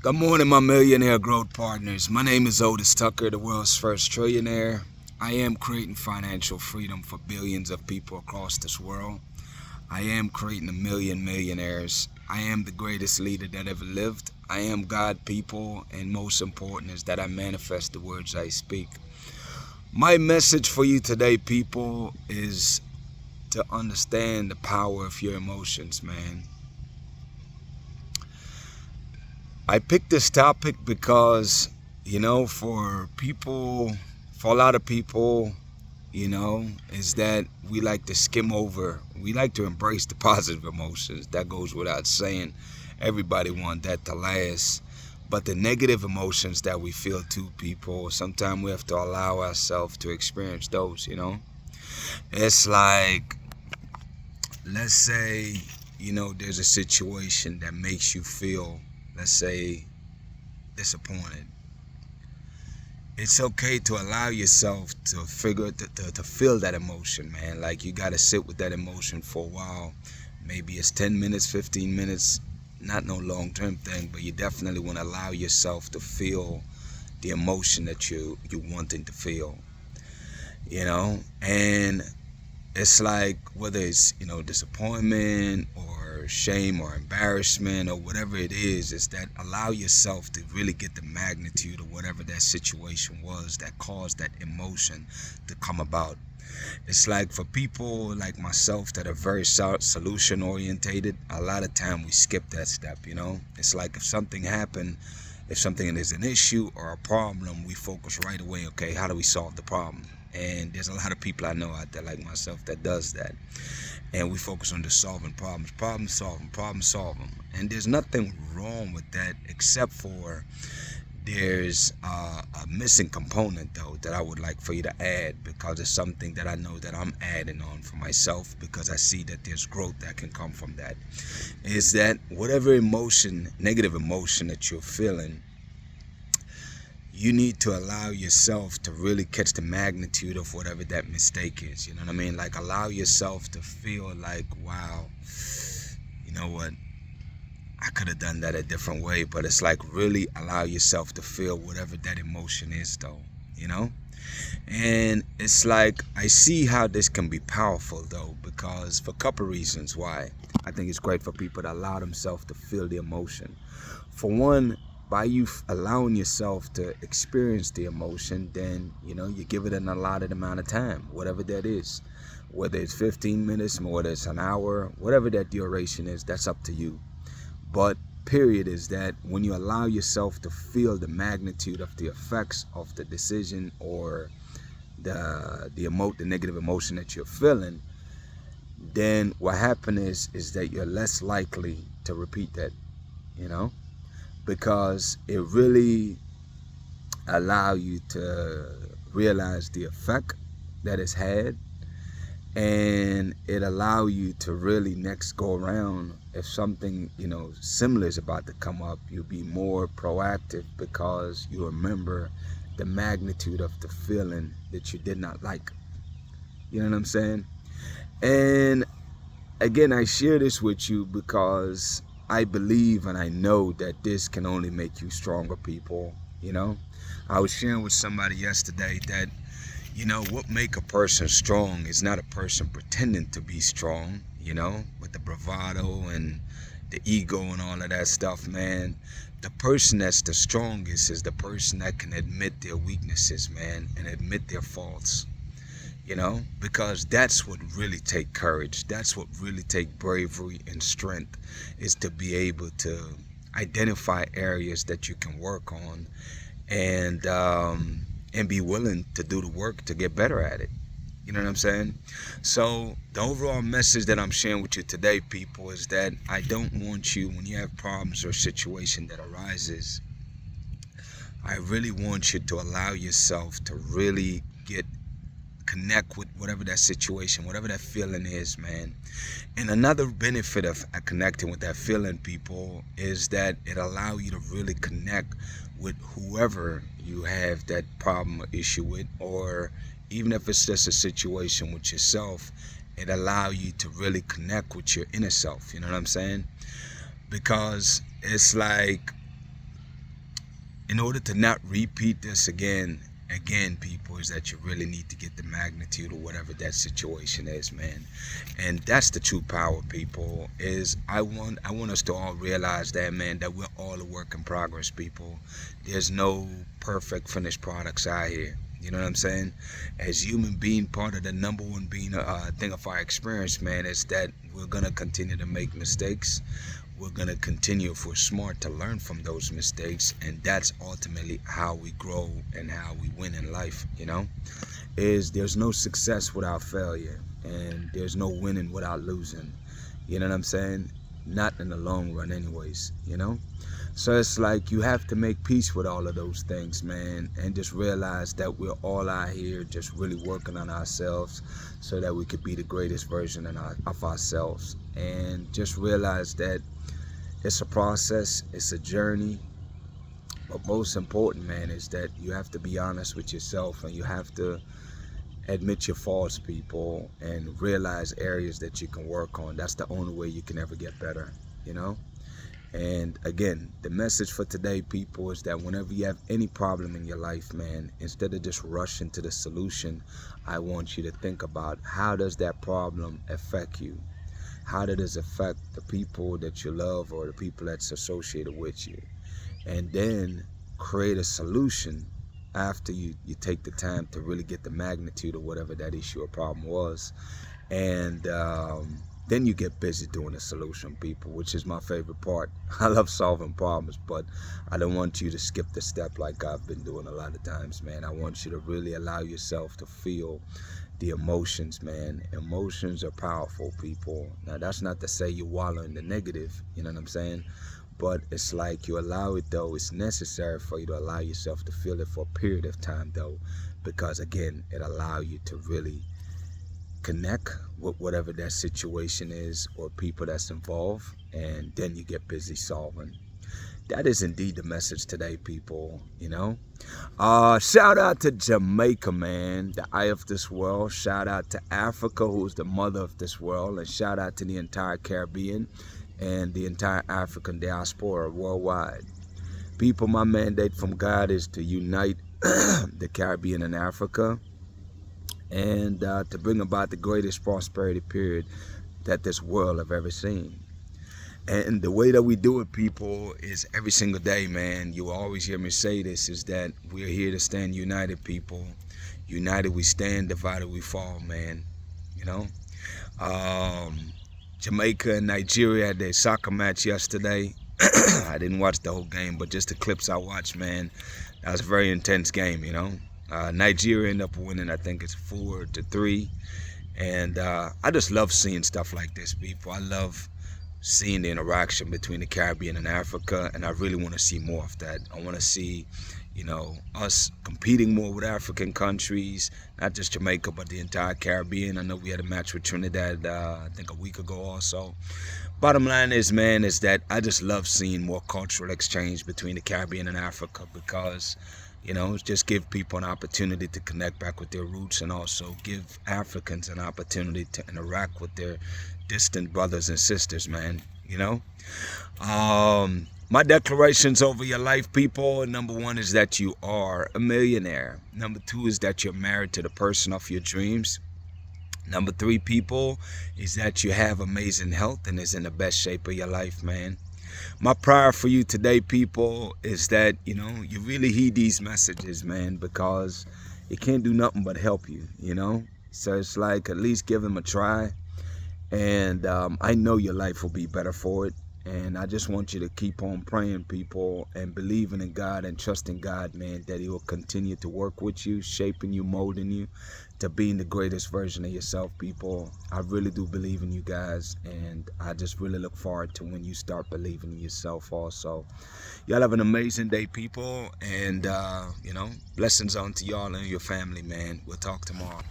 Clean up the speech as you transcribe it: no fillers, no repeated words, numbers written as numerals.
Good morning, my millionaire growth partners. My name is Otis Tucker, the world's first trillionaire. I am creating financial freedom for billions of people across this world. I am creating a million millionaires. I am the greatest leader that ever lived. I am God, people, and most important is that I manifest the words I speak. My message for you today, people, is to understand the power of your emotions, man. I picked this topic because, for a lot of people, is that we like to skim over. We like to embrace the positive emotions. That goes without saying. Everybody wants that to last. But the negative emotions that we feel too, people, sometimes we have to allow ourselves to experience those, It's like, let's say, there's a situation that makes you feel, let's say, disappointed. It's okay to allow yourself to to feel that emotion, man. Like, you got to sit with that emotion for a while. Maybe it's 10 minutes, 15 minutes, not no long-term thing, but you definitely want to allow yourself to feel the emotion that you wanting to feel, and it's like, whether it's, disappointment or shame or embarrassment or whatever it is that allow yourself to really get the magnitude of whatever that situation was that caused that emotion to come about. It's like, for people like myself that are very solution orientated, a lot of time we skip that step, It's like, if something is an issue or a problem, we focus right away, okay, how do we solve the problem? And there's a lot of people I know out there like myself that does that. And we focus on just solving problems, problem solving. And there's nothing wrong with that, except for there's a missing component, though, that I would like for you to add, because it's something that I know that I'm adding on for myself, because I see that there's growth that can come from that. Is that whatever emotion, negative emotion that you're feeling, you need to allow yourself to really catch the magnitude of whatever that mistake is. You know what I mean? Like, allow yourself to feel like, wow, you know what? I could have done that a different way. But it's like, really allow yourself to feel whatever that emotion is, though, And it's like, I see how this can be powerful, though, because for a couple reasons why I think it's great for people to allow themselves to feel the emotion. For one, by you allowing yourself to experience the emotion, then, you give it an allotted amount of time, whatever that is. Whether it's 15 minutes, whether it's an hour, whatever that duration is, that's up to you. But period is that when you allow yourself to feel the magnitude of the effects of the decision or the negative emotion that you're feeling, then what happens is that you're less likely to repeat that, because it really allow you to realize the effect that it's had, and it allow you to really next go around, if something similar is about to come up, you'll be more proactive, because you remember the magnitude of the feeling that you did not like. You know what I'm saying? And again, I share this with you because I believe and I know that this can only make you stronger, people. I was sharing with somebody yesterday that, what make a person strong is not a person pretending to be strong, with the bravado and the ego and all of that stuff, man. The person that's the strongest is the person that can admit their weaknesses, man, and admit their faults. Because that's what really take courage. That's what really take bravery and strength, is to be able to identify areas that you can work on, and be willing to do the work to get better at it. You know what I'm saying? So the overall message that I'm sharing with you today, people, is that I don't want you, when you have problems or situation that arises, I really want you to allow yourself to really connect with whatever that situation, whatever that feeling is, man. And another benefit of connecting with that feeling, people, is that it allows you to really connect with whoever you have that problem or issue with, or even if it's just a situation with yourself, it allows you to really connect with your inner self. You know what I'm saying? Because it's like, in order to not repeat this again, people, is that you really need to get the magnitude of whatever that situation is, man. And that's the true power, people, is I want us to all realize that, man, that we're all a work in progress, people. There's no perfect finished products out here. You know what I'm saying? As human being, part of the number one being thing of our experience, man, is that we're gonna continue to make mistakes. We're gonna continue, if we're smart, to learn from those mistakes, and that's ultimately how we grow and how we win in life. You know, there's no success without failure, and there's no winning without losing. You know what I'm saying? Not in the long run, anyways. You know. So it's like you have to make peace with all of those things, man, and just realize that we're all out here just really working on ourselves so that we could be the greatest version of ourselves. And just realize that it's a process, it's a journey, but most important, man, is that you have to be honest with yourself, and you have to admit your faults, people, and realize areas that you can work on. That's the only way you can ever get better, you know? And again, the message for today, people, is that whenever you have any problem in your life, man, instead of just rushing to the solution, I want you to think about, how does that problem affect you? How does it affect the people that you love or the people that's associated with you? And then create a solution after you take the time to really get the magnitude of whatever that issue or problem was. And then you get busy doing the solution, people, which is my favorite part. I love solving problems, but I don't want you to skip the step like I've been doing a lot of times, man. I want you to really allow yourself to feel the emotions, man. Emotions are powerful, people. Now, that's not to say you wallow in the negative, you know what I'm saying? But it's like you allow it, though. It's necessary for you to allow yourself to feel it for a period of time, though, because, again, it allows you to really connect with whatever that situation is or people that's involved, and then you get busy solving. That is indeed the message today, people, you know. Shout out to Jamaica, man, the eye of this world. Shout out to Africa, who's the mother of this world, and shout out to the entire Caribbean and the entire African diaspora worldwide. People, my mandate from God is to unite the Caribbean and Africa, and to bring about the greatest prosperity period that this world have ever seen. And the way that we do it, people, is every single day, man. You will always hear me say this, is that we're here to stand united, people. United we stand, divided we fall, man. You know? Jamaica and Nigeria had their soccer match yesterday. I didn't watch the whole game, but just the clips I watched, man, that was a very intense game, you know? Nigeria ended up winning, I think it's 4-3. And I just love seeing stuff like this, people. I love seeing the interaction between the Caribbean and Africa, and I really want to see more of that. I want to see, you know, us competing more with African countries, not just Jamaica, but the entire Caribbean. I know we had a match with Trinidad, I think a week ago also. Bottom line is, man, is that I just love seeing more cultural exchange between the Caribbean and Africa, because, you know, just give people an opportunity to connect back with their roots, and also give Africans an opportunity to interact with their distant brothers and sisters, man, you know? My declarations over your life, people: number one is that you are a millionaire. Number two is that you're married to the person of your dreams. Number three, people, is that you have amazing health and is in the best shape of your life, man. My prayer for you today, people, is that, you know, you really heed these messages, man, because it can't do nothing but help you, you know? So it's like, at least give them a try. And I know your life will be better for it. And I just want you to keep on praying, people, and believing in God and trusting God, man, that He will continue to work with you, shaping you, molding you to being the greatest version of yourself, people. I really do believe in you guys, and I just really look forward to when you start believing in yourself also. Y'all have an amazing day, people, and, you know, blessings on to y'all and your family, man. We'll talk tomorrow.